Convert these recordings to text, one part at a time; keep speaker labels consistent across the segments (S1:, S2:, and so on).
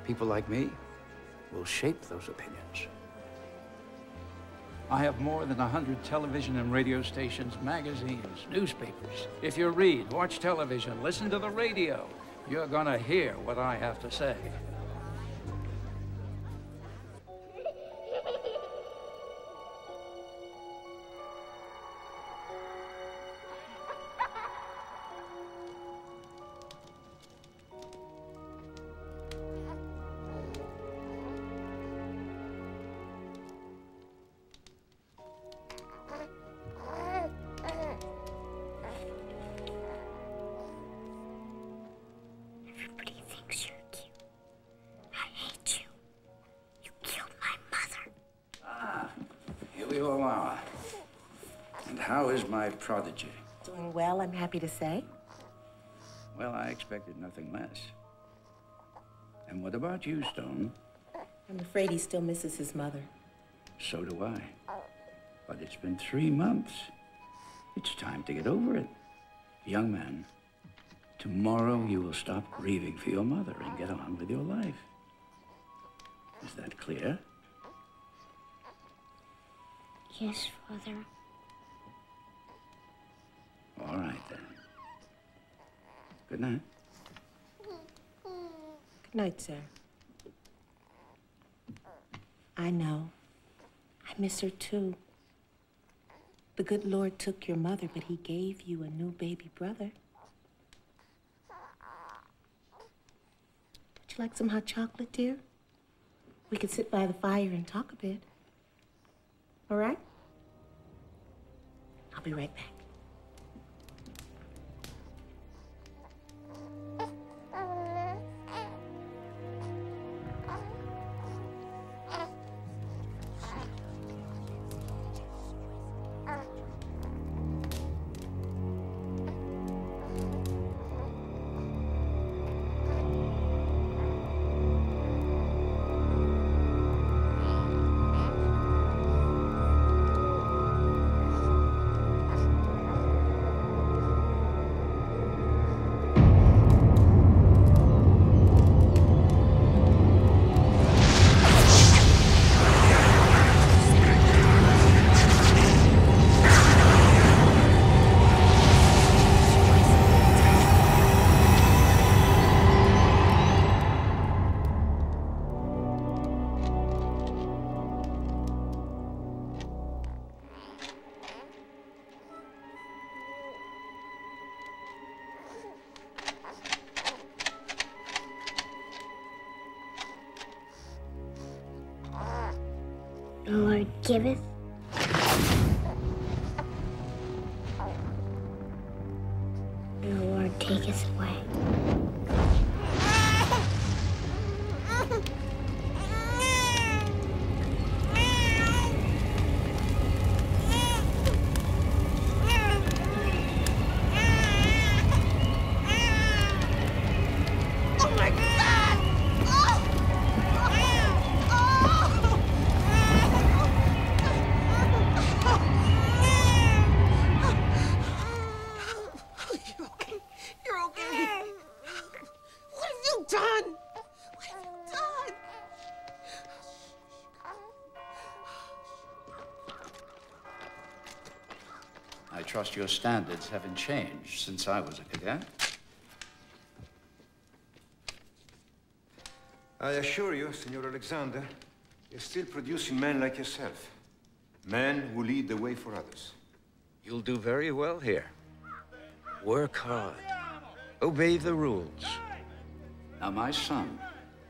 S1: People like me will shape those opinions. I have more than 100 television and radio stations, magazines, newspapers. If you read, watch television, listen to the radio, you're gonna hear what I have to say. Prodigy.
S2: Doing well, I'm happy to say.
S1: Well, I expected nothing less. And what about you, Stone?
S2: I'm afraid he still misses his mother.
S1: So do I. But it's been 3 months. It's time to get over it. Young man, tomorrow you will stop grieving for your mother and get on with your life. Is that clear?
S3: Yes, Father.
S1: All right, then. Good night.
S2: Good night, sir. I know. I miss her, too. The good Lord took your mother, but he gave you a new baby brother. Would you like some hot chocolate, dear? We could sit by the fire and talk a bit. All right? I'll be right back.
S3: The Lord giveth, and the Lord taketh away.
S1: I trust your standards haven't changed since I was a cadet.
S4: I assure you, Senor Alexander, you're still producing men like yourself. Men who lead the way for others.
S1: You'll do very well here. Work hard. Obey the rules. Now, my son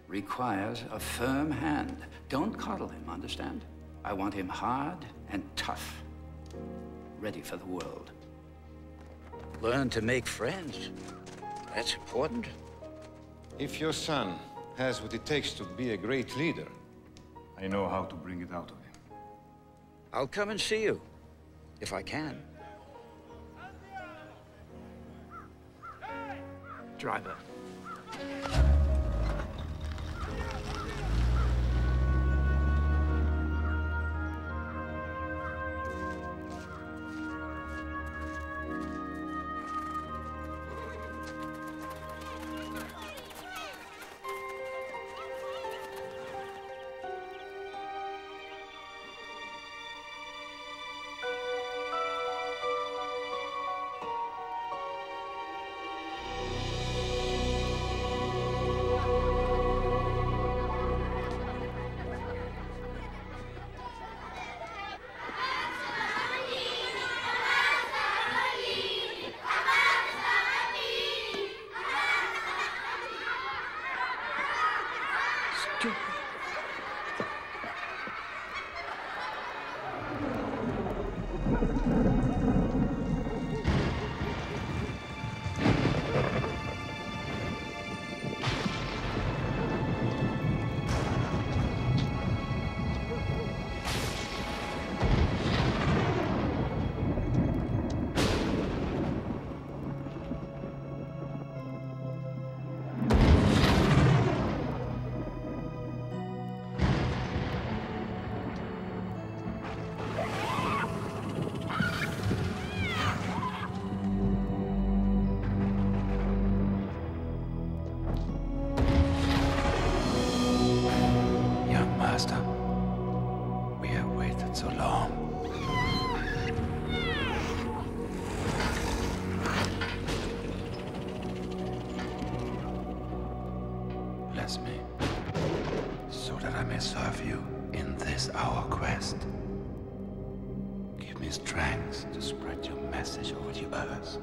S1: requires a firm hand. Don't coddle him, understand? I want him hard and tough. Ready for the world. Learn to make friends. That's important.
S4: If your son has what it takes to be a great leader, I know how to bring it out of him.
S1: I'll come and see you, if I can. Driver. Master, we have waited so long. Bless me, so that I may serve you in this our quest. Give me strength to spread your message over the earth.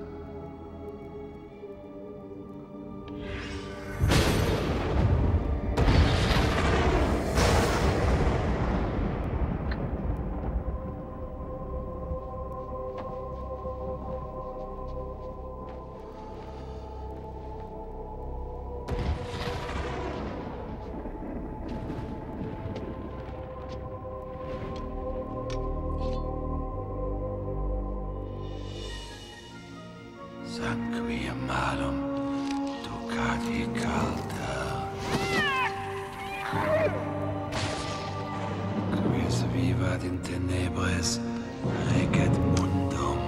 S1: Sanguia malum, ducati calda. Quis vivat in tenebris, recet mundum.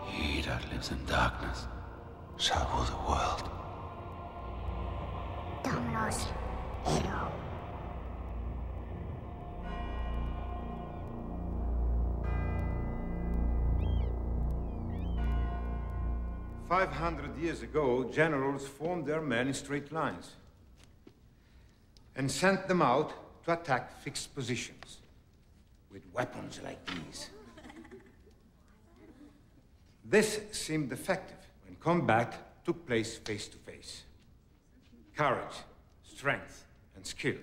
S1: He that lives in darkness shall rule the world.
S3: Dominos, Ero.
S4: 500 years ago, generals formed their men in straight lines and sent them out to attack fixed positions with weapons like these. This seemed effective when combat took place face to face. Courage, strength, and skill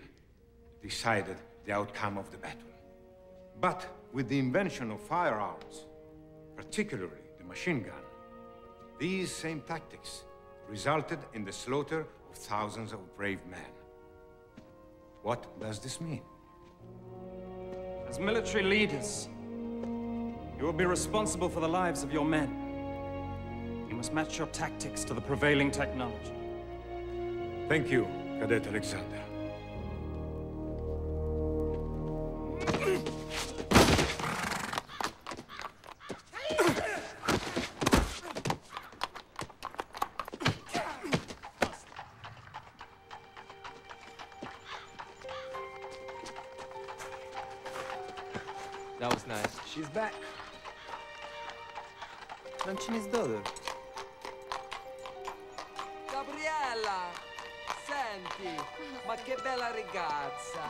S4: decided the outcome of the battle. But with the invention of firearms, particularly the machine gun, these same tactics resulted in the slaughter of thousands of brave men. What does this mean?
S5: As military leaders, you will be responsible for the lives of your men. You must match your tactics to the prevailing technology.
S4: Thank you, Cadet Alexander.
S6: That was nice. She's back. Non ce ne sdodo.
S7: Gabriella! Senti, ma che bella ragazza!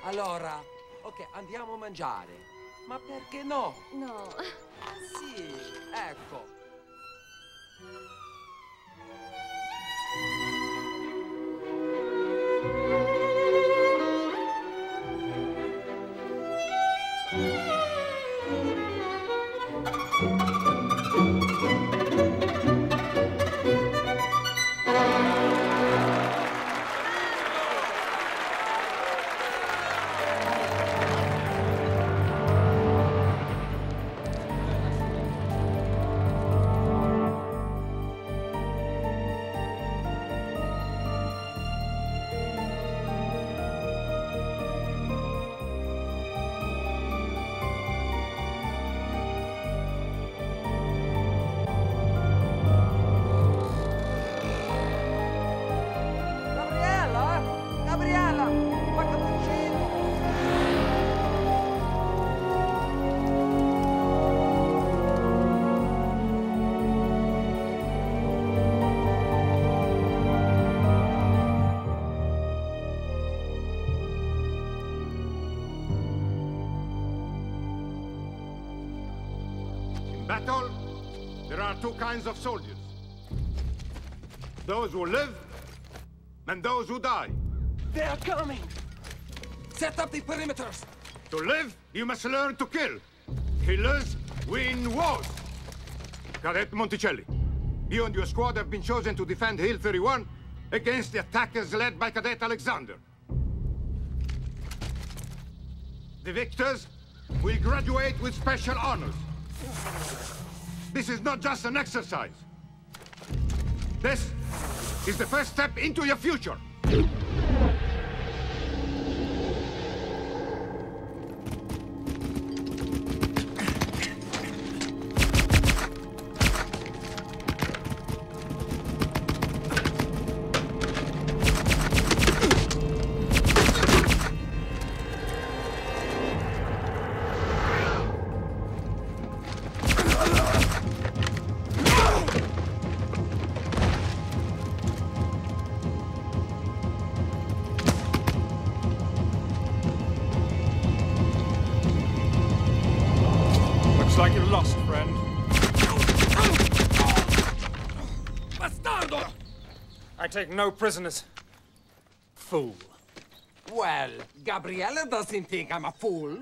S7: Allora, ok, andiamo a mangiare. Ma perché no?
S8: No.
S7: Sì, ecco.
S4: battle, there are two kinds of soldiers. Those who live, and those who die.
S7: They are coming! Set up the perimeters!
S4: To live, you must learn to kill. Killers win wars. Cadet Monticelli, you and your squad have been chosen to defend Hill 31 against the attackers led by Cadet Alexander. The victors will graduate with special honors. This is not just an exercise. This is the first step into your future.
S5: Looks like you're lost, friend.
S7: Bastardo!
S5: I take no prisoners. Fool.
S7: Well, Gabriella doesn't think I'm a fool.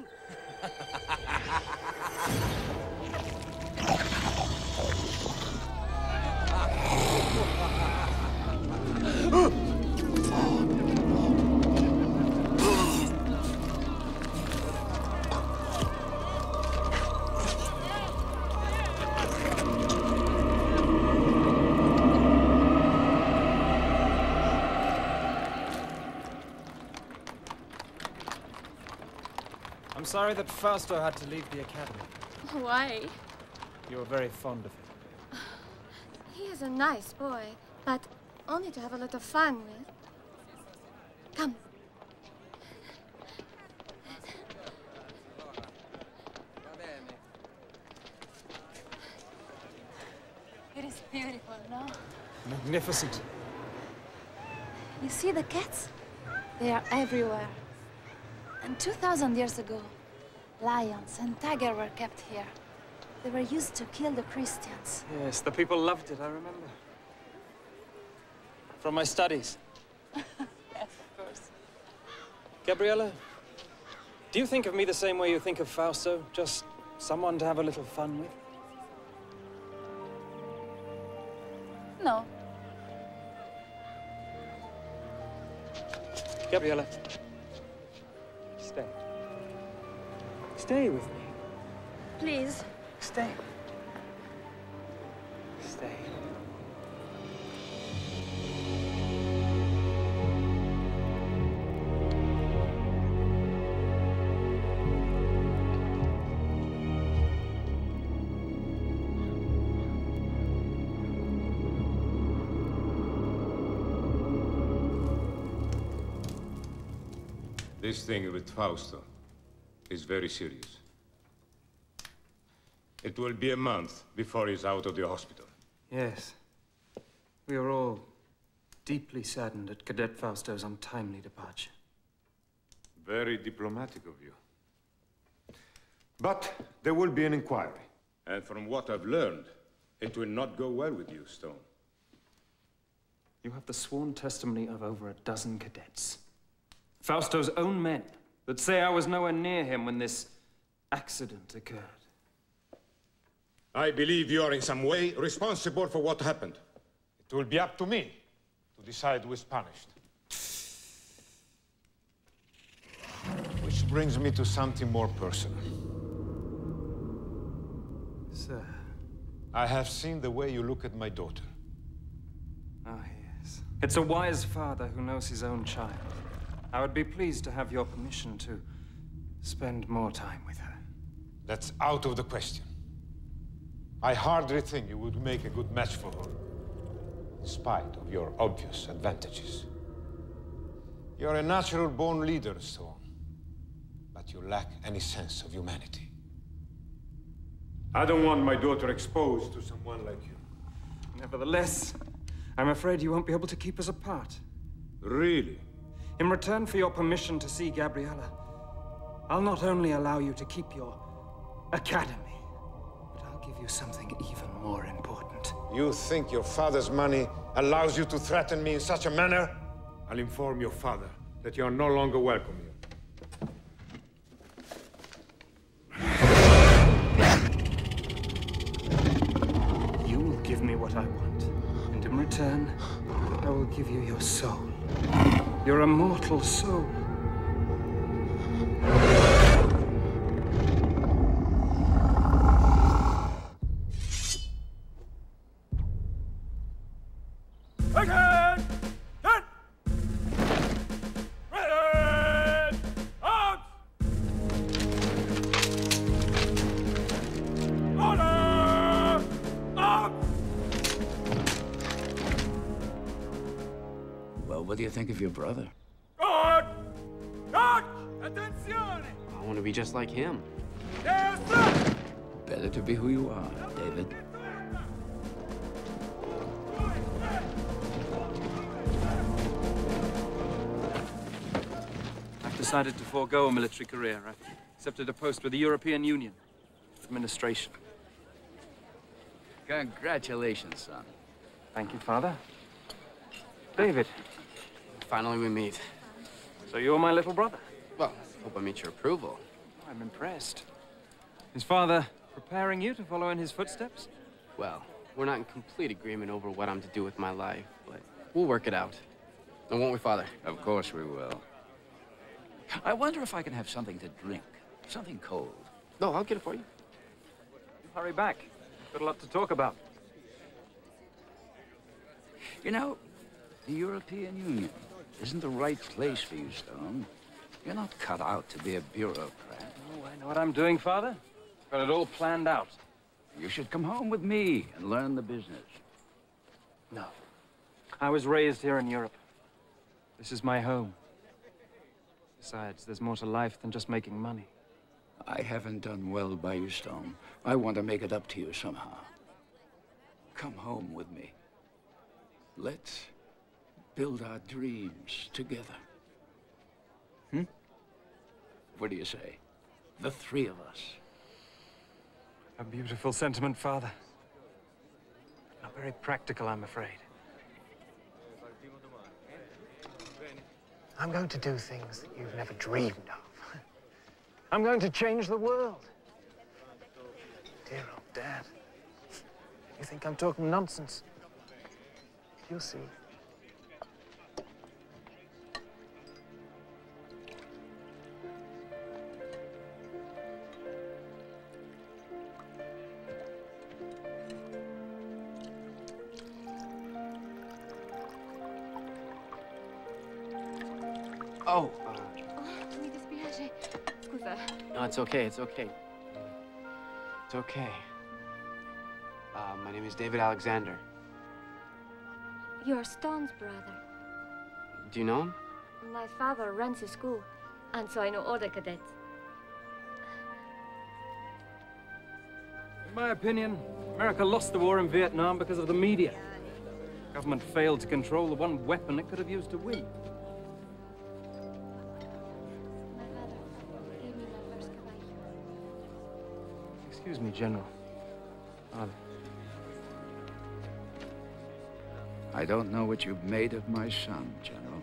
S5: I'm sorry that Fausto had to leave the academy.
S8: Why?
S5: You were very fond of him.
S8: He is a nice boy, but only to have a lot of fun with. Come. It is beautiful, no?
S5: Magnificent.
S8: You see the cats? They are everywhere. And 2,000 years ago, lions and tigers were kept here. They were used to kill the Christians.
S5: Yes, the people loved it, I remember. From my studies.
S8: Yes, of course.
S5: Gabriella, do you think of me the same way you think of Fausto? Just someone to have a little fun with?
S8: No.
S5: Gabriella. Stay. Stay with me.
S8: Please.
S5: Stay. Stay.
S4: This thing with Fausto is very serious. It will be a month before he's out of the hospital.
S5: Yes. We are all deeply saddened at Cadet Fausto's untimely departure.
S4: Very diplomatic of you. But there will be an inquiry. And from what I've learned, it will not go well with you, Stone.
S5: You have the sworn testimony of over a dozen cadets. Fausto's own men that say I was nowhere near him when this accident occurred.
S4: I believe you are in some way responsible for what happened. It will be up to me to decide who is punished. Which brings me to something more personal.
S5: Sir.
S4: I have seen the way you look at my daughter.
S5: Ah, yes. It's a wise father who knows his own child. I would be pleased to have your permission to spend more time with her.
S4: That's out of the question. I hardly think you would make a good match for her, in spite of your obvious advantages. You're a natural-born leader, Stone, but you lack any sense of humanity. I don't want my daughter exposed to someone like you.
S5: Nevertheless, I'm afraid you won't be able to keep us apart.
S4: Really?
S5: In return for your permission to see Gabriella, I'll not only allow you to keep your academy, but I'll give you something even more important.
S4: You think your father's money allows you to threaten me in such a manner? I'll inform your father that you are no longer welcome here.
S5: You will give me what I want, and in return, I will give you your soul. Your immortal soul.
S1: Well, what do you think of your brother?
S6: I want to be just like him.
S1: Better to be who you are, David.
S5: I've decided to forego a military career. I've accepted a post with the European Union administration.
S1: Congratulations, son.
S5: Thank you, Father. David.
S6: Finally we meet.
S5: So you're my little brother?
S6: Well, hope I meet your approval.
S5: I'm impressed. Is Father preparing you to follow in his footsteps?
S6: Well, we're not in complete agreement over what I'm to do with my life, but we'll work it out. And won't we, Father?
S1: Of course we will. I wonder if I can have something to drink. Something cold.
S6: No, I'll get it for you.
S5: Hurry back. Got a lot to talk about.
S1: You know, the European Union isn't the right place for you, Stone. You're not cut out to be a bureaucrat.
S5: Oh, I know what I'm doing, Father. Got it all planned out.
S1: You should come home with me and learn the business.
S5: No. I was raised here in Europe. This is my home. Besides, there's more to life than just making money.
S1: I haven't done well by you, Stone. I want to make it up to you somehow. Come home with me. Let's build our dreams together. What do you say? The three of us.
S5: A beautiful sentiment, Father. Not very practical, I'm afraid. I'm going to do things that you've never dreamed of. I'm going to change the world. Dear old Dad. You think I'm talking nonsense? You'll see.
S6: Oh,
S8: Mi dispiace. Scusa.
S6: no, it's okay, it's okay. It's okay. My name is David Alexander.
S8: You're Stone's brother.
S6: Do you know him?
S8: My father runs a school, and so I know all the cadets.
S5: In my opinion, America lost the war in Vietnam because of the media. The government failed to control the one weapon it could have used to win.
S8: My father gave me my first caballo.
S5: Excuse me, General. Father.
S1: I don't know what you've made of my son, General.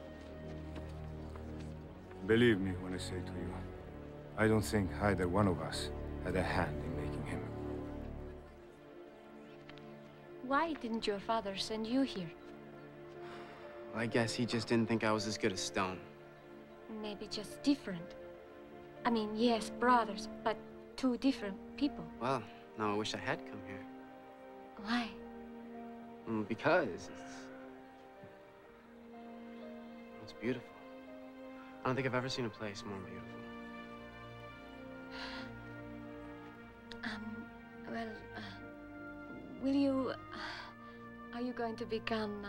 S4: Believe me when I say to you, I don't think either one of us had a hand in making him.
S8: Why didn't your father send you here?
S6: I guess he just didn't think I was as good as Stone.
S8: Maybe just different. I mean, yes, brothers, but two different people.
S6: Well, now I wish I had come here.
S8: Why?
S6: Because it's beautiful. I don't think I've ever seen a place more beautiful.
S8: Well, will you... are you going to become,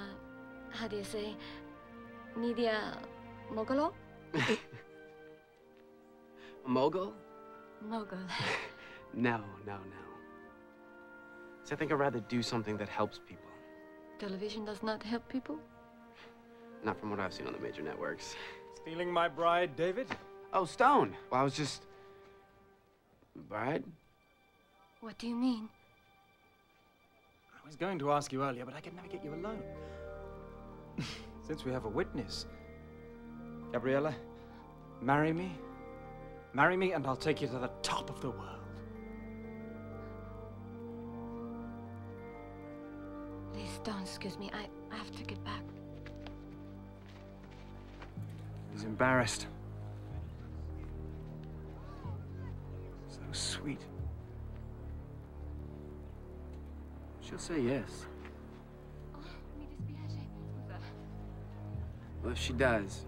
S8: how do you say, media mogul?
S6: A mogul?
S8: Mogul.
S6: No. See, I think I'd rather do something that helps people.
S8: Television does not help people?
S6: Not from what I've seen on the major networks.
S5: Stealing my bride, David?
S6: Oh, Stone. Well, I was just... Bride?
S8: What do you mean?
S5: was going to ask you earlier, but I could never get you alone. Since we have a witness. Gabriella, marry me. Marry me and I'll take you to the top of the world.
S3: Please don't excuse me. I have to get back.
S5: He's embarrassed. So sweet. She'll say yes.
S6: Well, if she does,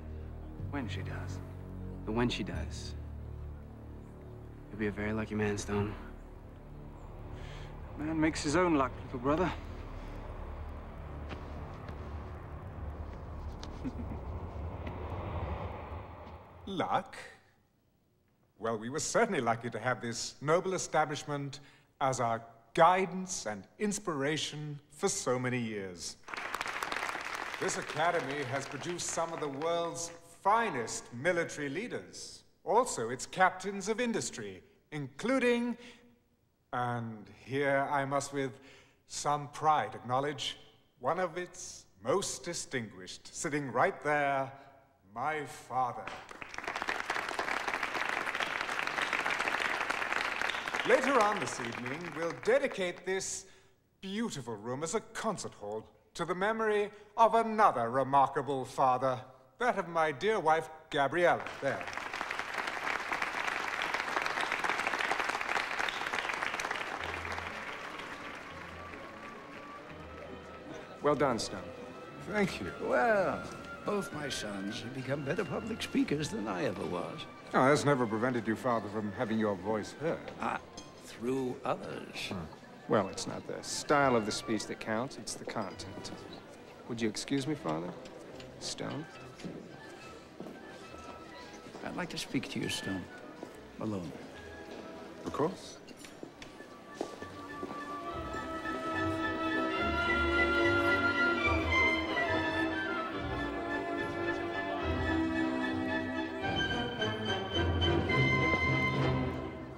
S6: when she does, the when she does, you'll be a very lucky man, Stone.
S5: Man makes his own luck, little brother.
S4: Luck? Well, we were certainly lucky to have this noble establishment as our guidance and inspiration for so many years. This academy has produced some of the world's finest military leaders, also its captains of industry, including, and here I must with some pride acknowledge, one of its most distinguished, sitting right there, my father. Later on this evening, we'll dedicate this beautiful room as a concert hall to the memory of another remarkable father, that of my dear wife, Gabriella, there.
S5: Well done, Stone.
S4: Thank you.
S1: Well, both my sons have become better public speakers than I ever was.
S4: Oh, that's never prevented you, Father, from having your voice heard.
S1: Through others.
S9: Well, it's not the style of the speech that counts, it's the content. Would you excuse me, Father? Stone?
S1: I'd like to speak to you, Stone. Alone.
S4: Of course.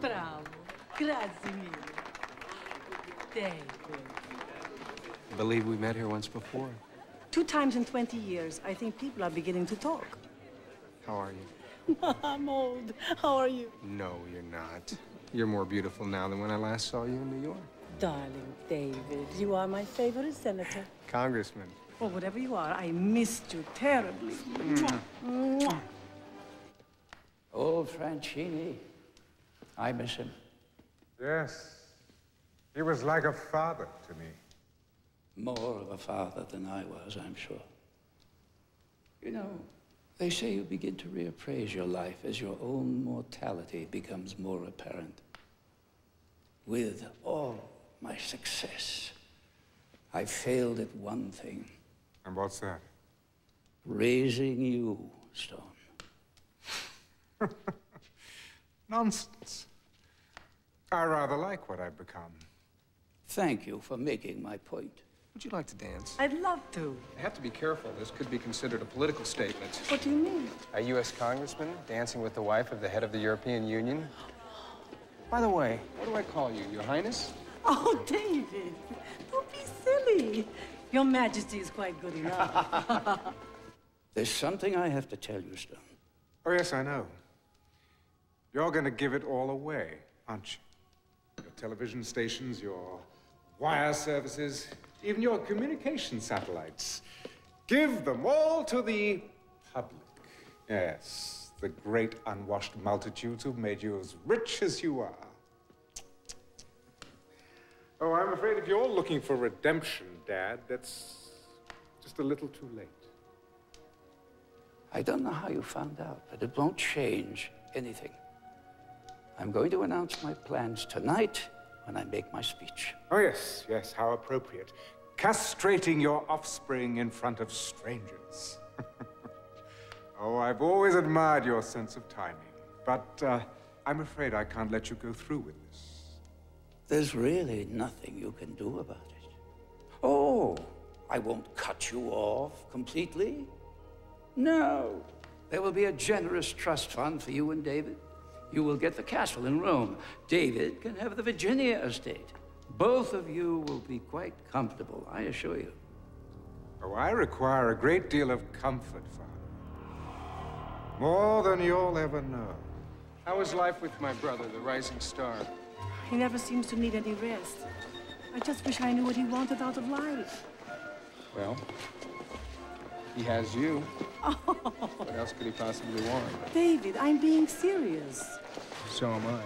S10: Bravo. Grazie mille. David.
S6: I believe we met here once before.
S10: 2 times in 20 years. I think people are beginning to talk.
S9: How are you?
S10: I'm old. How are you?
S9: No, you're not. You're more beautiful now than when I last saw you in New York.
S10: Darling David, you are my favorite senator.
S9: Congressman.
S10: Or whatever you are, I missed you terribly. Mwah. Mwah.
S1: Old Franchini. I miss him.
S4: Yes. He was like a father to me.
S1: More of a father than I was, I'm sure. You know, they say you begin to reappraise your life as your own mortality becomes more apparent. With all my success, I failed at one thing.
S4: And what's that?
S1: Raising you, Stone.
S4: Nonsense. I rather like what I've become.
S1: Thank you for making my point.
S9: Would you like to dance?
S10: I'd love to.
S9: I have to be careful. This could be considered a political statement.
S10: What do you mean?
S9: A U.S. congressman dancing with the wife of the head of the European Union? By the way, what do I call you? Your Highness?
S10: Oh, David, don't be silly. Your Majesty is quite good enough.
S1: There's something I have to tell you, Stone.
S4: Oh, yes, I know. You're going to give it all away, aren't you? Your television stations, your wire services, even your communication satellites. Give them all to the public. Yes, the great unwashed multitudes who've made you as rich as you are. Oh, I'm afraid if you're looking for redemption, Dad, that's just a little too late.
S1: I don't know how you found out, but it won't change anything. I'm going to announce my plans tonight when I make my speech.
S4: Oh, yes, yes, how appropriate. Castrating your offspring in front of strangers. Oh, I've always admired your sense of timing, but I'm afraid I can't let you go through with this.
S1: There's really nothing you can do about it. Oh, I won't cut you off completely. No, there will be a generous trust fund for you and David. You will get the castle in Rome. David can have the Virginia estate. Both of you will be quite comfortable, I assure you.
S4: Oh, I require a great deal of comfort, Father. More than you'll ever know.
S9: How is life with my brother, the rising star?
S10: He never seems to need any rest. I just wish I knew what he wanted out of life.
S9: Well, he has you. What else could he possibly want?
S10: David, I'm being serious.
S9: So am I.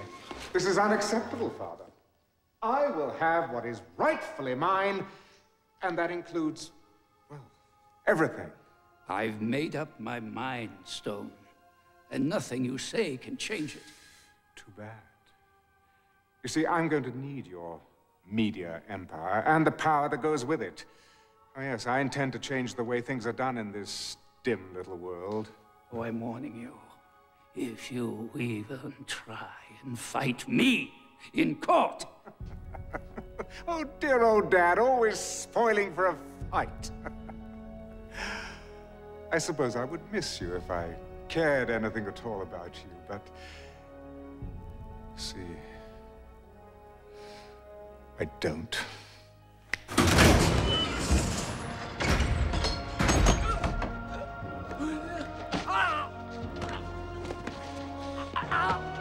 S4: This is unacceptable, Father. I will have what is rightfully mine, and that includes, well, everything.
S1: I've made up my mind, Stone, and nothing you say can change it.
S4: Too bad. You see, I'm going to need your media empire and the power that goes with it. Oh, yes, I intend to change the way things are done in this dim little world.
S1: Oh, I'm warning you. If you even try and fight me in court.
S4: Oh, dear old Dad, always spoiling for a fight. I suppose I would miss you if I cared anything at all about you, but... see... I don't.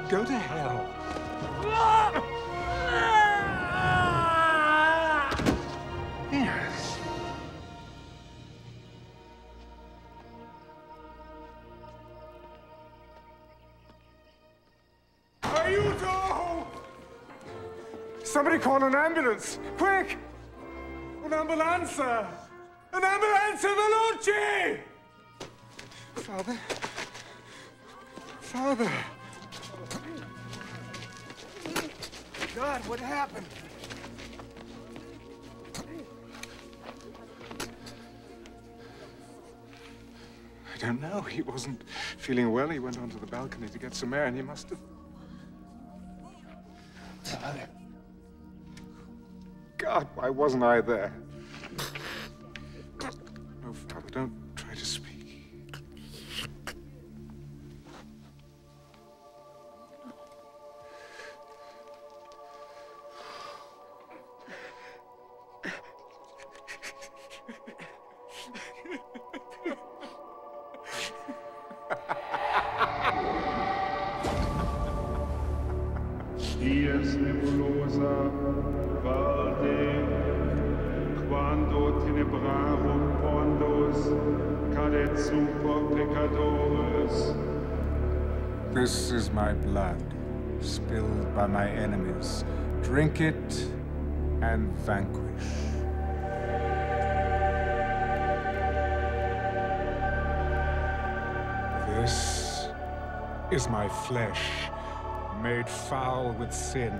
S4: Go to hell. Yes. Aiuto! Somebody call an ambulance! Quick! Un'ambulanza! Un'ambulanza veloce! Father? Father! God, what happened? I don't know. He wasn't feeling well. He went onto the balcony to get some air, and he must have... Father. God, why wasn't I there? No, Father, don't try to speak.
S11: Dies nebulosa valde, quando tenebrarum pondos, cadet super pecadores.
S4: This is my blood, spilled by my enemies. Drink it and vanquish. This is my flesh, made foul with sin.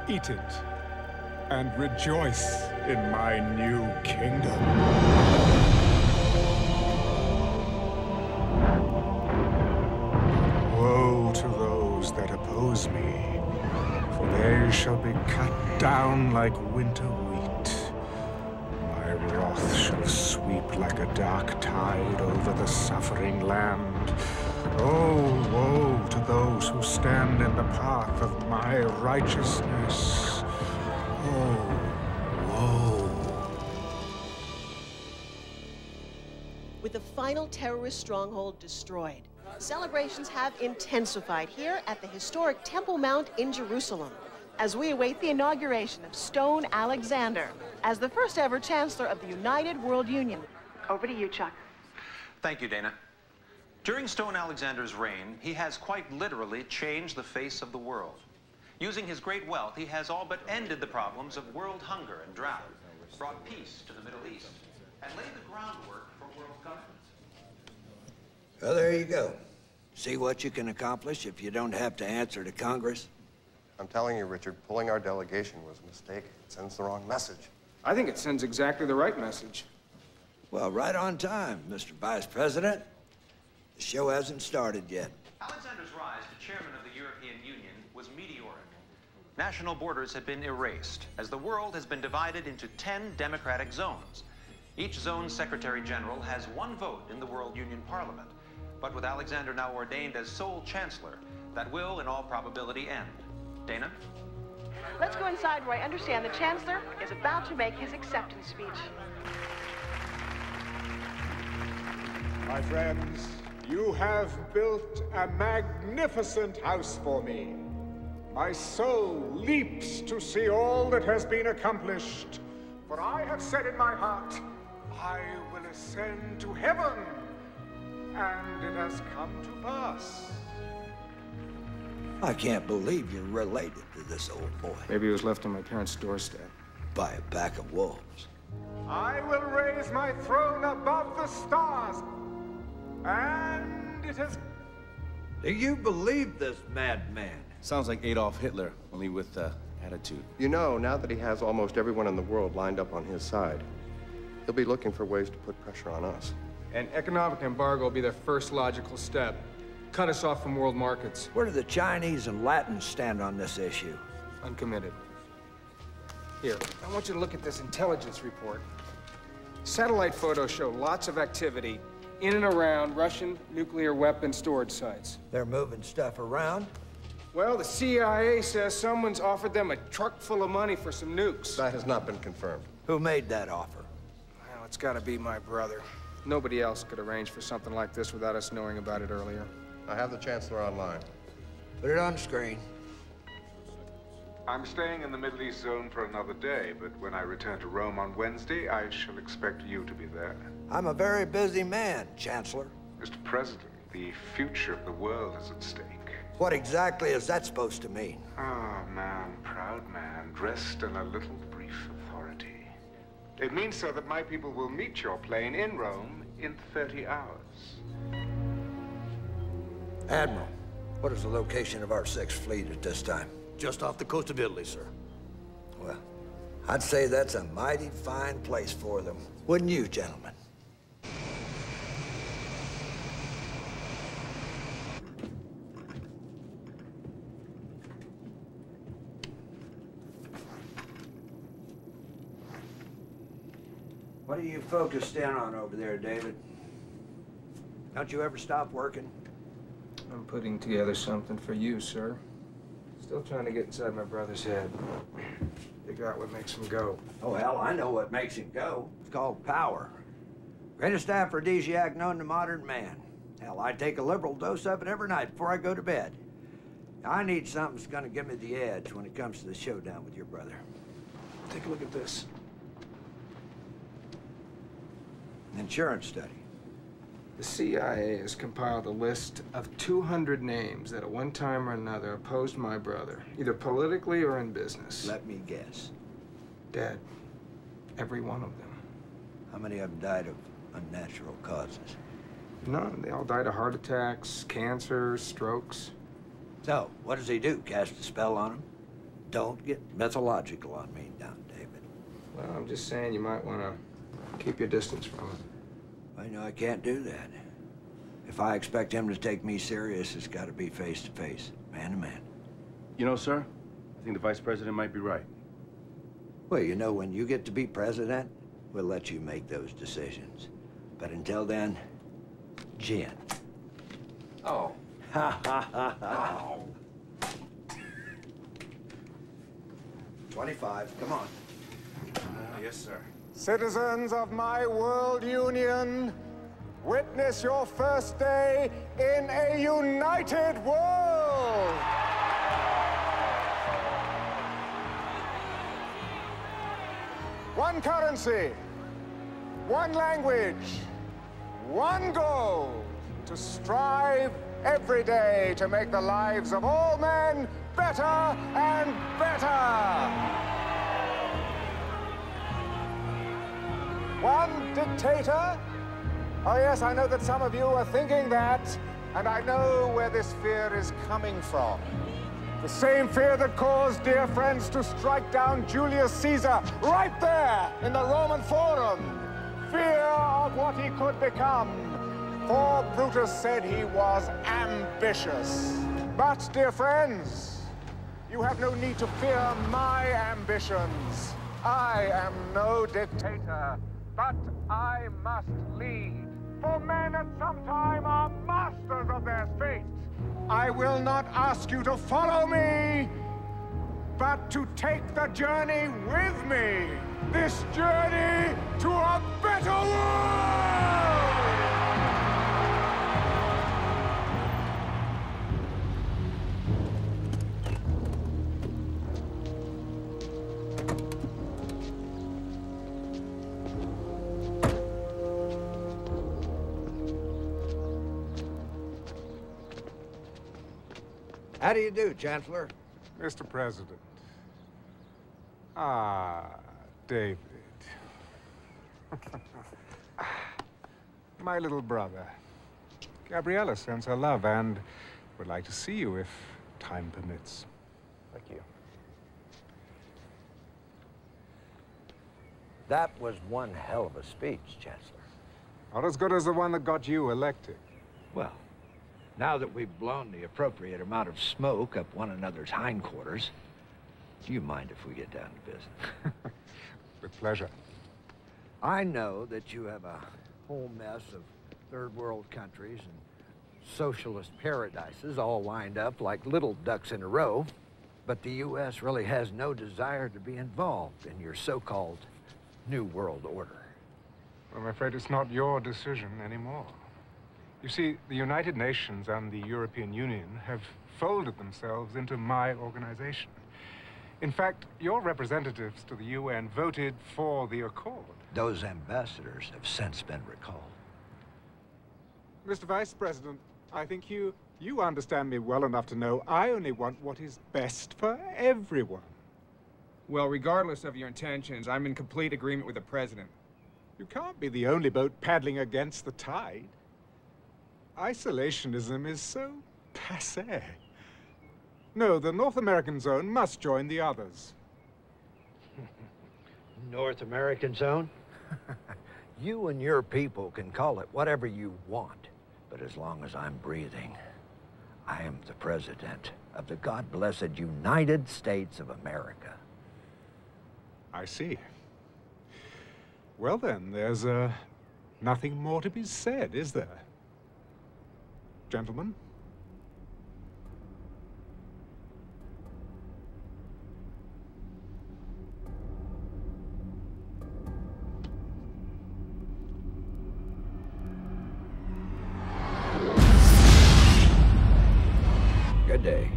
S4: Eat it, and rejoice in my new kingdom. Woe to those that oppose me, for they shall be cut down like winter wheat. My wrath shall sweep like a dark tide over the suffering land. Oh, woe to those who stand in the path of my righteousness. Oh, woe.
S12: With the final terrorist stronghold destroyed, celebrations have intensified here at the historic Temple Mount in Jerusalem as we await the inauguration of Stone Alexander as the first ever Chancellor of the United World Union. Over to you, Chuck.
S13: Thank you, Dana. During Stone Alexander's reign, he has quite literally changed the face of the world. Using his great wealth, he has all but ended the problems of world hunger and drought, brought peace to the Middle East, and laid the groundwork for world government.
S14: Well, there you go. See what you can accomplish if you don't have to answer to Congress?
S15: I'm telling you, Richard, pulling our delegation was a mistake. It sends the wrong message.
S9: I think it sends exactly the right message.
S14: Well, right on time, Mr. Vice President. The show hasn't started yet.
S13: Alexander's rise to chairman of the European Union was meteoric. National borders have been erased as the world has been divided into 10 democratic zones. Each zone's Secretary General has one vote in the World Union Parliament. But with Alexander now ordained as sole chancellor, that will, in all probability, end. Dana?
S12: Let's go inside where I understand the Chancellor is about to make his acceptance speech.
S11: My friends, you have built a magnificent house for me. My soul leaps to see all that has been accomplished. For I have said in my heart, I will ascend to heaven. And it has come to pass.
S14: I can't believe you're related to this old boy.
S5: Maybe he was left on my parents' doorstep.
S14: By a pack of wolves.
S11: I will raise my throne above the stars. And it has...
S14: Do you believe this madman?
S16: Sounds like Adolf Hitler, only with attitude.
S15: You know, now that he has almost everyone in the world lined up on his side, he'll be looking for ways to put pressure on us.
S5: An economic embargo will be their first logical step. Cut us off from world markets.
S14: Where do the Chinese and Latins stand on this issue?
S5: Uncommitted. Here, I want you to look at this intelligence report. Satellite photos show lots of activity in and around Russian nuclear weapon storage sites.
S14: They're moving stuff around?
S5: Well, the CIA says someone's offered them a truck full of money for some nukes.
S15: That has not been confirmed.
S14: Who made that offer?
S5: Well, it's gotta be my brother. Nobody else could arrange for something like this without us knowing about it earlier.
S15: I have the Chancellor online.
S14: Put it on the screen.
S11: I'm staying in the Middle East zone for another day, but when I return to Rome on Wednesday, I shall expect you to be there.
S14: I'm a very busy man, Chancellor.
S11: Mr. President, the future of the world is at stake.
S14: What exactly is that supposed to mean?
S11: Oh, man, proud man, dressed in a little brief authority. It means, sir, that my people will meet your plane in Rome in 30 hours.
S14: Admiral, what is the location of our 6th Fleet at this time?
S17: Just off the coast of Italy, sir.
S14: Well, I'd say that's a mighty fine place for them. Wouldn't you, gentlemen? What are you focused in on over there, David? Don't you ever stop working?
S5: I'm putting together something for you, sir. Still trying to get inside my brother's head. Figure out what makes him go.
S14: Oh, hell, I know what makes him go. It's called power. Greatest aphrodisiac known to modern man. Hell, I take a liberal dose of it every night before I go to bed. I need something that's gonna give me the edge when it comes to the showdown with your brother.
S5: Take a look at this.
S14: An insurance study.
S5: The CIA has compiled a list of 200 names that at one time or another opposed my brother, either politically or in business.
S14: Let me guess.
S5: Dead. Every one of them.
S14: How many of them died of unnatural causes?
S5: None. They all died of heart attacks, cancer, strokes.
S14: So, what does he do? Cast a spell on them? Don't get mythological on me now, David.
S5: Well, I'm just saying you might want to keep your distance from him.
S14: I know I can't do that. If I expect him to take me serious, it's got to be face to face, man to man.
S16: You know, sir, I think the Vice President might be right.
S14: Well, you know, when you get to be president, we'll let you make those decisions. But until then, gin.
S5: Oh.
S14: Ha ha ha ha. 25, come on.
S16: Yes, sir.
S11: Citizens of my world union, witness your first day in a united world. One currency, one language, one goal, to strive every day to make the lives of all men better and better. One dictator? Oh yes, I know that some of you are thinking that, and I know where this fear is coming from. The same fear that caused dear friends to strike down Julius Caesar right there in the Roman Forum. Fear of what he could become. For Brutus said he was ambitious. But, dear friends, you have no need to fear my ambitions. I am no dictator. But I must lead, for men at some time are masters of their fate. I will not ask you to follow me, but to take the journey with me. This journey to a better world!
S14: How do you do, Chancellor?
S11: Mr. President. Ah, David. My little brother. Gabriella sends her love and would like to see you if time permits.
S14: Thank you. That was one hell of a speech, Chancellor.
S11: Not as good as the one that got you elected.
S14: Well, now that we've blown the appropriate amount of smoke up one another's hindquarters, do you mind if we get down to business?
S11: With pleasure.
S14: I know that you have a whole mess of third world countries and socialist paradises all lined up like little ducks in a row, but the U.S. really has no desire to be involved in your so-called New World Order.
S11: I'm afraid it's not your decision anymore. You see, the United Nations and the European Union have folded themselves into my organization. In fact, your representatives to the UN voted for the accord.
S14: Those ambassadors have since been recalled.
S11: Mr. Vice President, I think you understand me well enough to know I only want what is best for everyone.
S9: Well, regardless of your intentions, I'm in complete agreement with the President.
S11: You can't be the only boat paddling against the tide. Isolationism is so passé. No, the North American zone must join the others.
S14: North American zone? You and your people can call it whatever you want, but as long as I'm breathing, I am the President of the God-blessed United States of America.
S11: I see. Well then, there's nothing more to be said, is there? Gentlemen?
S14: Good day.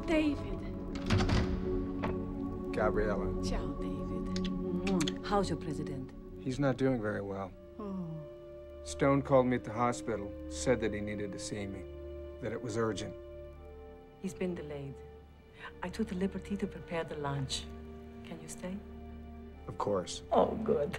S10: David.
S9: Gabriella.
S10: Ciao, David. How's your president?
S9: He's not doing very well.
S10: Oh.
S9: Stone called me at the hospital, said that he needed to see me, that it was urgent.
S10: He's been delayed. I took the liberty to prepare the lunch. Can you stay?
S9: Of course.
S10: Oh, good.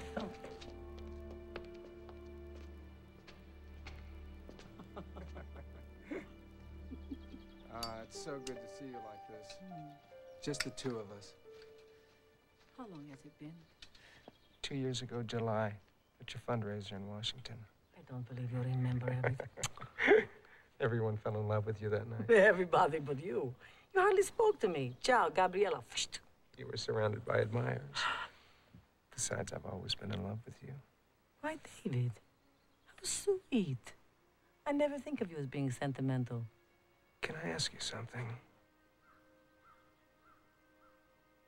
S9: It's so good to see you like this. Just the two of us.
S10: How long has it been?
S6: 2 years ago, July, at your fundraiser in Washington.
S10: I don't believe you remember everything.
S6: Everyone fell in love with you that night.
S10: Everybody but you. You hardly spoke to me. Ciao, Gabriella.
S6: You were surrounded by admirers. Besides, I've always been in love with you.
S10: Why, David? How sweet. I never think of you as being sentimental.
S6: Can I ask you something?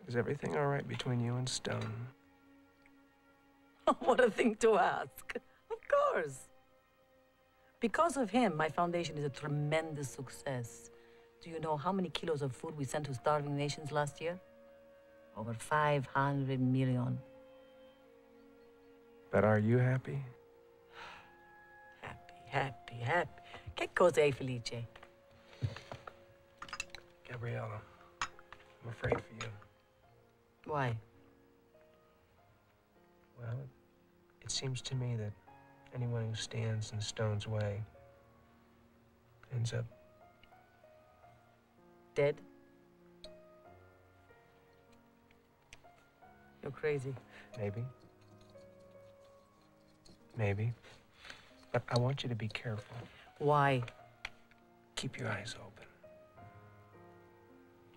S6: Is everything all right between you and Stone?
S10: What a thing to ask. Of course. Because of him, my foundation is a tremendous success. Do you know how many kilos of food we sent to starving nations last year? Over 500 million.
S6: But are you happy?
S10: Happy. Che cosa è felice?
S6: Gabriella, I'm afraid for you.
S10: Why?
S5: Well, it seems to me that anyone who stands in Stone's way ends up
S10: dead? You're crazy.
S5: Maybe. Maybe. But I want you to be careful.
S10: Why?
S5: Keep your eyes open.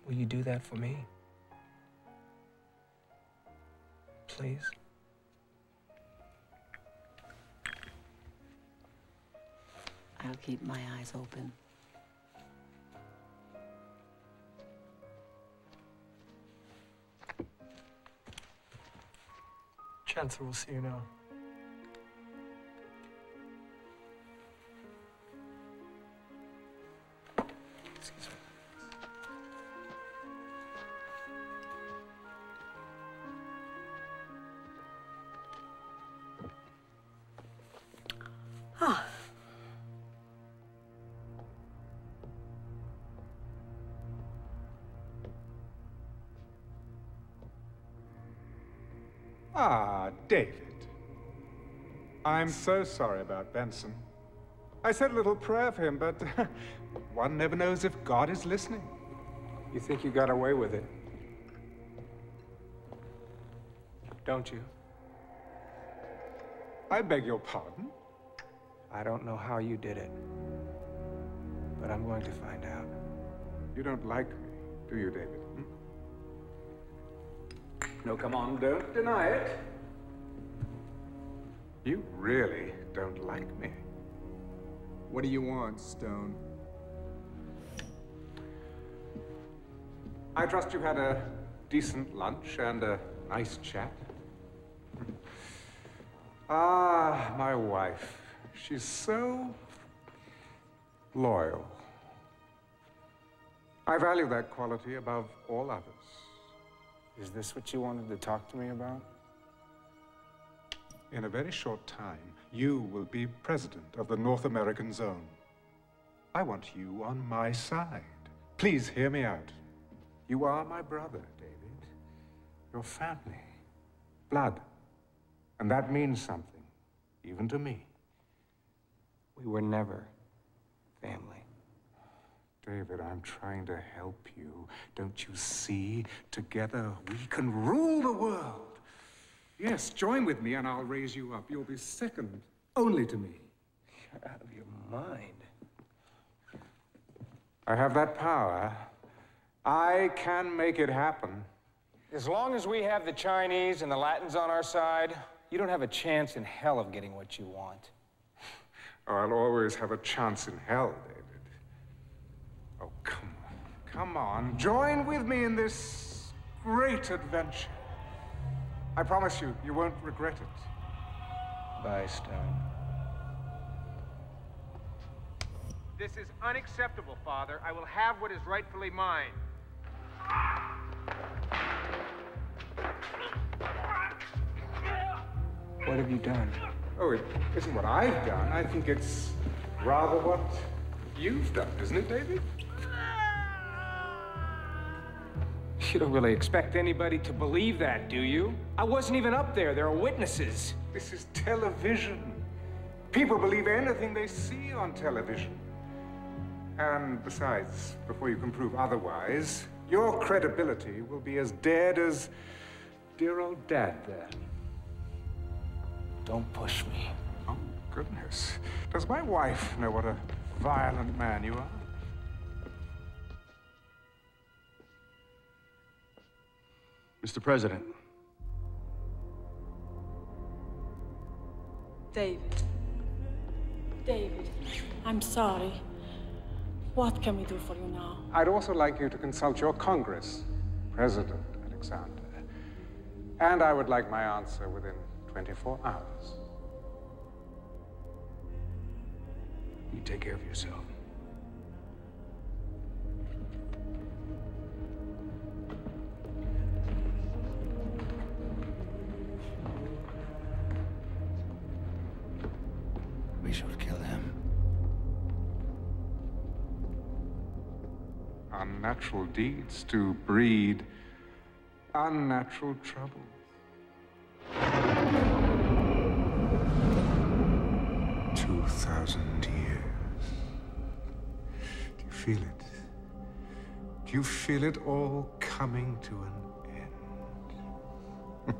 S5: Will you do that for me? Please?
S10: I'll keep my eyes open.
S5: Chancellor will see you now. Excuse me.
S10: Ah.
S11: Ah, David. I'm so sorry about Benson. I said a little prayer for him, but one never knows if God is listening.
S5: You think you got away with it? Don't you?
S11: I beg your pardon?
S5: I don't know how you did it, but I'm going to find out.
S11: You don't like me, do you, David?
S4: No, come on, don't deny it.
S11: You really don't like me.
S18: What do you want, Stone?
S11: I trust you had a decent lunch and a nice chat. Ah, my wife. She's so loyal. I value that quality above all others.
S5: Is this what you wanted to talk to me about?
S11: In a very short time, you will be president of the North American Zone. I want you on my side. Please hear me out. You are my brother, David. Your family. Blood. And that means something, even to me.
S5: We were never family.
S11: David, I'm trying to help you. Don't you see? Together, we can rule the world. Yes, join with me and I'll raise you up. You'll be second only to me.
S5: You're out of your mind.
S11: I have that power. I can make it happen.
S5: As long as we have the Chinese and the Latins on our side, you don't have a chance in hell of getting what you want.
S11: Oh, I'll always have a chance in hell, David. Oh, come on. Come on. Join with me in this great adventure. I promise you, you won't regret it.
S5: Bye, Stone.
S19: This is unacceptable, Father. I will have what is rightfully mine.
S5: What have you done?
S11: Oh, it isn't what I've done. I think it's rather what you've done, isn't it, David?
S5: You don't really expect anybody to believe that, do you? I wasn't even up there. There are witnesses.
S11: This is television. People believe anything they see on television. And besides, before you can prove otherwise, your credibility will be as dead as dear old Dad there.
S5: Don't push me.
S11: Oh, goodness. Does my wife know what a violent man you are?
S16: Mr. President.
S20: David. David, I'm sorry. What can we do for you now?
S11: I'd also like you to consult your Congress, President Alexander. And I would like my answer within 24 hours.
S16: You take care of yourself.
S1: We should kill him.
S11: Unnatural deeds to breed unnatural trouble. 2,000 years. Do you feel it? Do you feel it all coming to an end?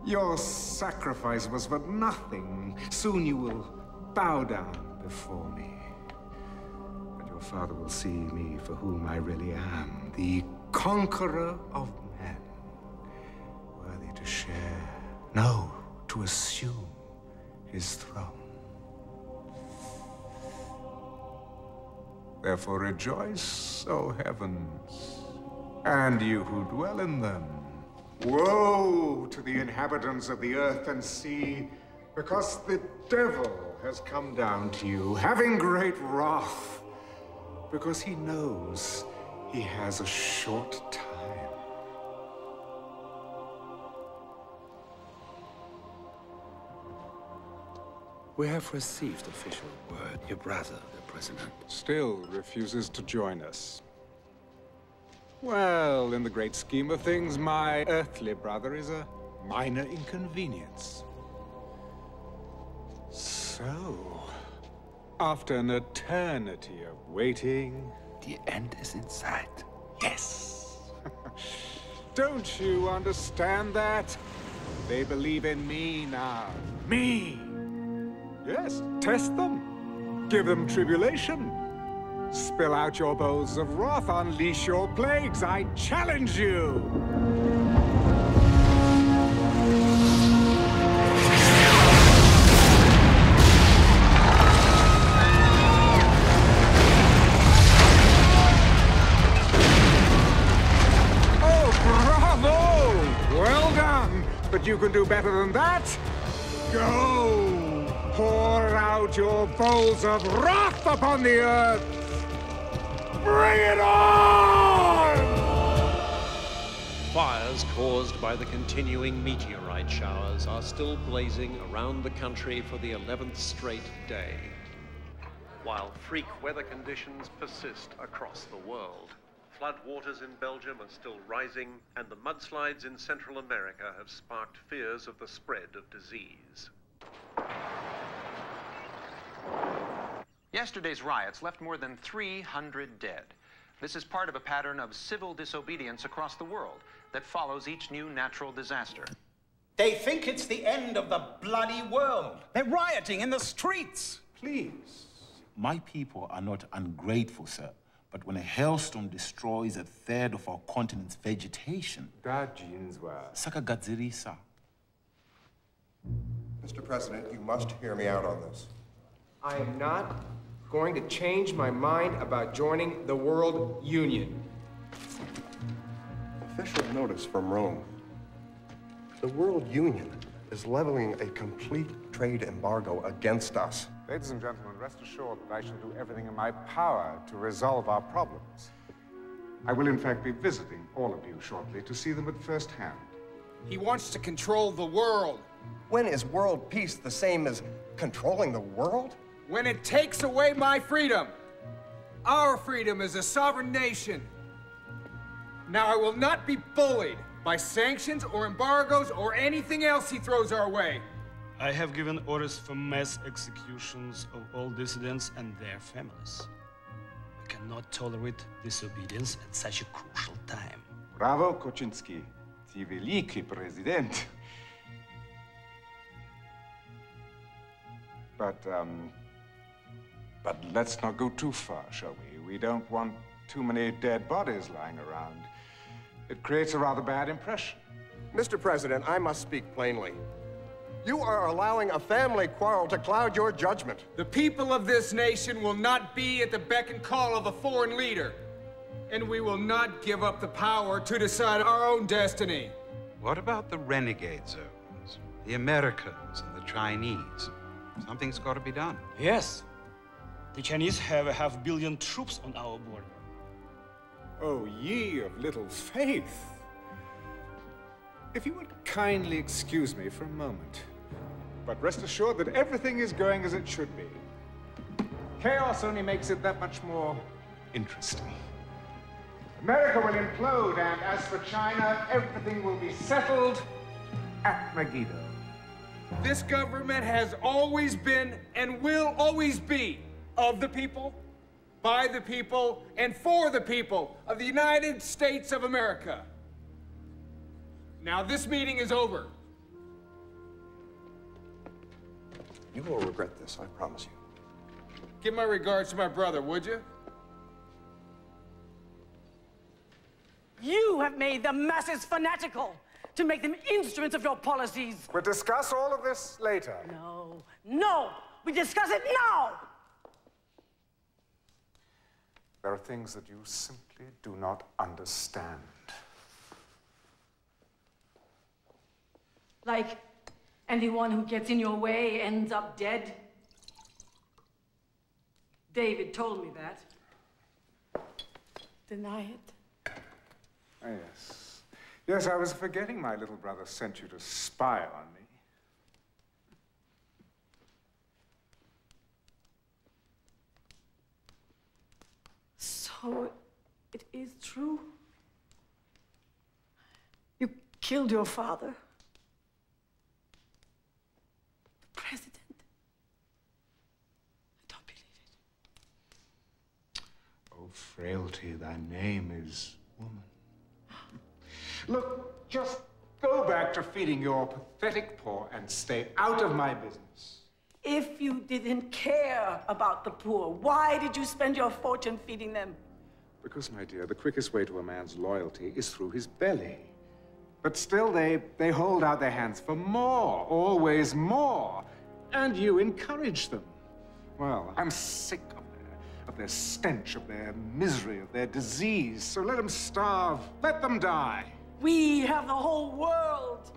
S11: Your sacrifice was but nothing. Soon you will bow down before me. And your father will see me for whom I really am, the conqueror of men, worthy to share, no, to assume his throne. Therefore rejoice, O heavens, and you who dwell in them. Woe to the inhabitants of the earth and sea, because the devil has come down to you, having great wrath, because he knows he has a short time.
S1: We have received official word. Your brother, the president,
S11: Still refuses to join us. Well, in the great scheme of things, my earthly brother is a minor inconvenience. So, after an eternity of waiting...
S1: The end is in sight.
S11: Yes! Don't you understand that? They believe in me now. Me! Yes, test them. Give them tribulation. Spill out your bowls of wrath, unleash your plagues. I challenge you! Oh, bravo! Well done! But you can do better than that. Go! Pour out your bowls of wrath upon the earth! Bring it on!
S13: Fires caused by the continuing meteorite showers are still blazing around the country for the 11th straight day, while freak weather conditions persist across the world. Flood waters in Belgium are still rising, and the mudslides in Central America have sparked fears of the spread of disease.
S21: Yesterday's riots left more than 300 dead. This is part of a pattern of civil disobedience across the world that follows each new natural disaster.
S22: They think it's the end of the bloody world. They're rioting in the streets.
S23: Please. My people are not ungrateful, sir. But when a hailstorm destroys a third of our continent's vegetation... Sakagadzirisa.
S15: Mr. President, you must hear me out on this.
S18: I am not going to change my mind about joining the World Union.
S15: Official notice from Rome. The World Union is leveling a complete trade embargo against us.
S11: Ladies and gentlemen, rest assured that I shall do everything in my power to resolve our problems. I will, in fact, be visiting all of you shortly to see them at first hand.
S18: He wants to control the world.
S15: When is world peace the same as controlling the world?
S18: When it takes away my freedom. Our freedom as a sovereign nation. Now, I will not be bullied by sanctions or embargoes or anything else he throws our way.
S24: I have given orders for mass executions of all dissidents and their families. I cannot tolerate disobedience at such a crucial time.
S11: Bravo, Koczynski. Ty wielki prezydent. But let's not go too far, shall we? We don't want too many dead bodies lying around. It creates a rather bad impression.
S15: Mr. President, I must speak plainly. You are allowing a family quarrel to cloud your judgment.
S18: The people of this nation will not be at the beck and call of a foreign leader. And we will not give up the power to decide our own destiny.
S1: What about the renegade zones? The Americans and the Chinese? Something's got to be done.
S24: Yes. The Chinese have 500 million troops on our border.
S11: Oh, ye of little faith. If you would kindly excuse me for a moment. But rest assured that everything is going as it should be. Chaos only makes it that much more interesting. America will implode, and as for China, everything will be settled at Megiddo.
S18: This government has always been and will always be of the people, by the people, and for the people of the United States of America. Now, this meeting is over.
S15: You will regret this, I promise you.
S18: Give my regards to my brother, would you?
S2: You have made the masses fanatical to make them instruments of your policies.
S11: We'll discuss all of this later.
S2: No, no, we discuss it now.
S11: There are things that you simply do not understand.
S2: Like anyone who gets in your way ends up dead. David told me that. Deny it.
S11: Ah, yes. Yes, I was forgetting my little brother sent you to spy on me.
S2: So, it is true? You killed your father? The president? I don't believe it.
S11: Oh, frailty, thy name is woman. Look, just go back to feeding your pathetic poor and stay out of my business.
S2: If you didn't care about the poor, why did you spend your fortune feeding them?
S11: Because, my dear, the quickest way to a man's loyalty is through his belly. But still, they hold out their hands for more, always more. And you encourage them. Well, I'm sick of their stench, of their misery, of their disease. So let them starve, let them die.
S2: We have the whole world.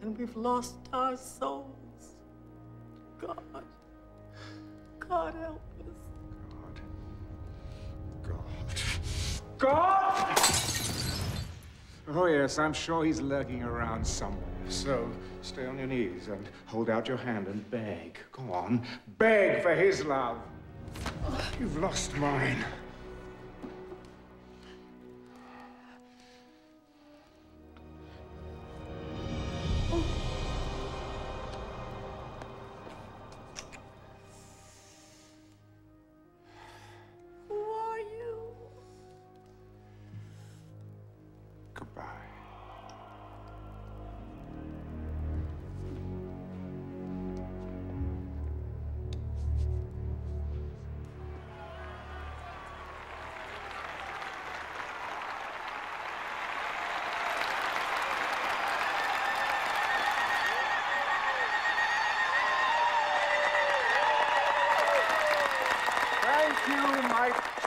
S2: And we've lost our souls. God. God help us.
S11: God! Oh, yes, I'm sure he's lurking around somewhere. So stay on your knees and hold out your hand and beg. Go on, beg for his love. You've lost mine.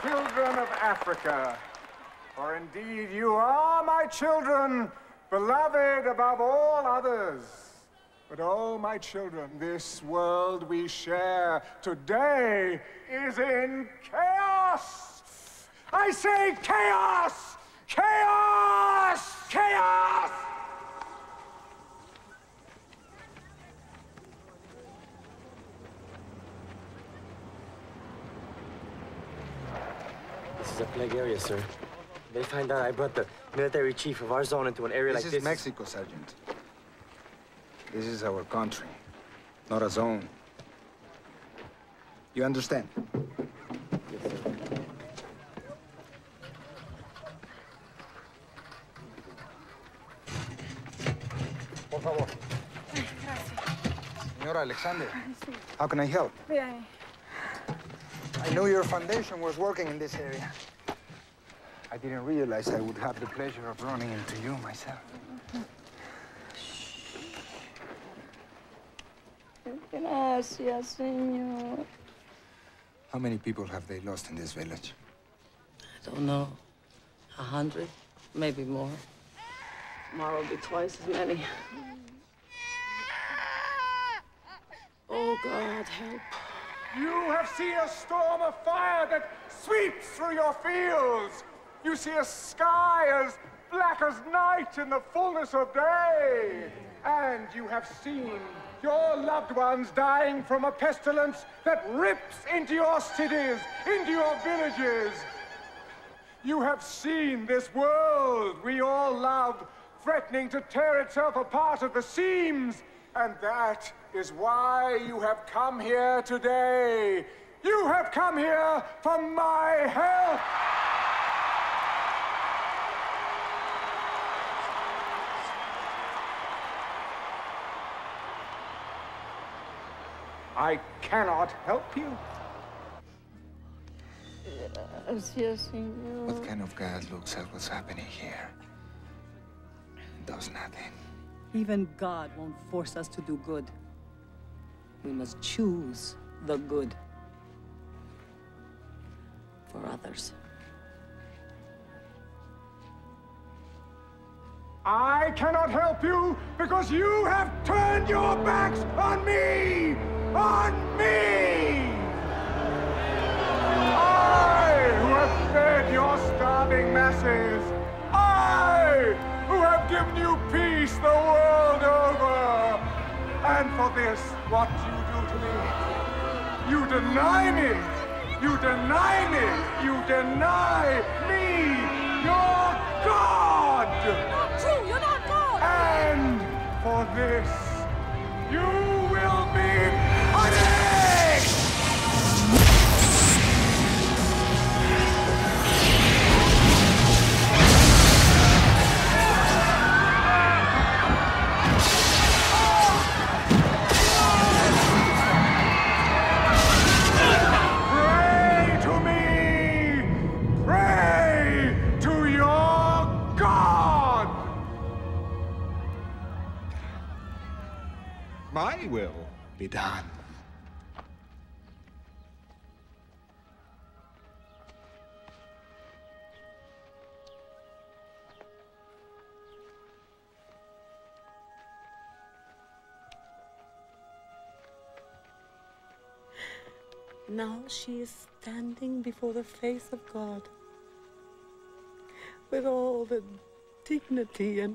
S11: Children of Africa, for indeed you are my children, beloved above all others. But oh, my children, this world we share today is in chaos. I say chaos! Chaos! Chaos!
S3: This is a plague area, sir. They find out I brought the military chief of our zone into an area like this.
S7: This is Mexico, Sergeant. This is our country, not a zone. You understand?
S3: Yes, sir.
S7: Por favor. Señora Alexander, how can I help?
S20: Bien.
S7: I knew your foundation was working in this area. I didn't realize I would have the pleasure of running into you myself.
S20: Gracias, señor.
S7: How many people have they lost in this village?
S10: I don't know. 100, maybe more. Tomorrow will be twice as many. Oh, God, help.
S11: You have seen a storm of fire that sweeps through your fields. You see a sky as black as night in the fullness of day. And you have seen your loved ones dying from a pestilence that rips into your cities, into your villages. You have seen this world we all love threatening to tear itself apart at the seams. And that is why you have come here today. You have come here for my help. I cannot help you.
S20: Yes, Senor.
S7: What kind of God looks at what's happening here and does nothing?
S10: Even God won't force us to do good. We must choose the good for others.
S11: I cannot help you because you have turned your backs on me! On me! I, who have fed your starving masses! I, who have given you peace the world over! And for this, what you do to me? You deny me! You deny me! You deny me! Your God!
S10: Not true! You're not God!
S11: And for this, you will be punished! Pray to me! Pray to your God!
S7: My will be done.
S20: Now she is standing before the face of God with all the dignity and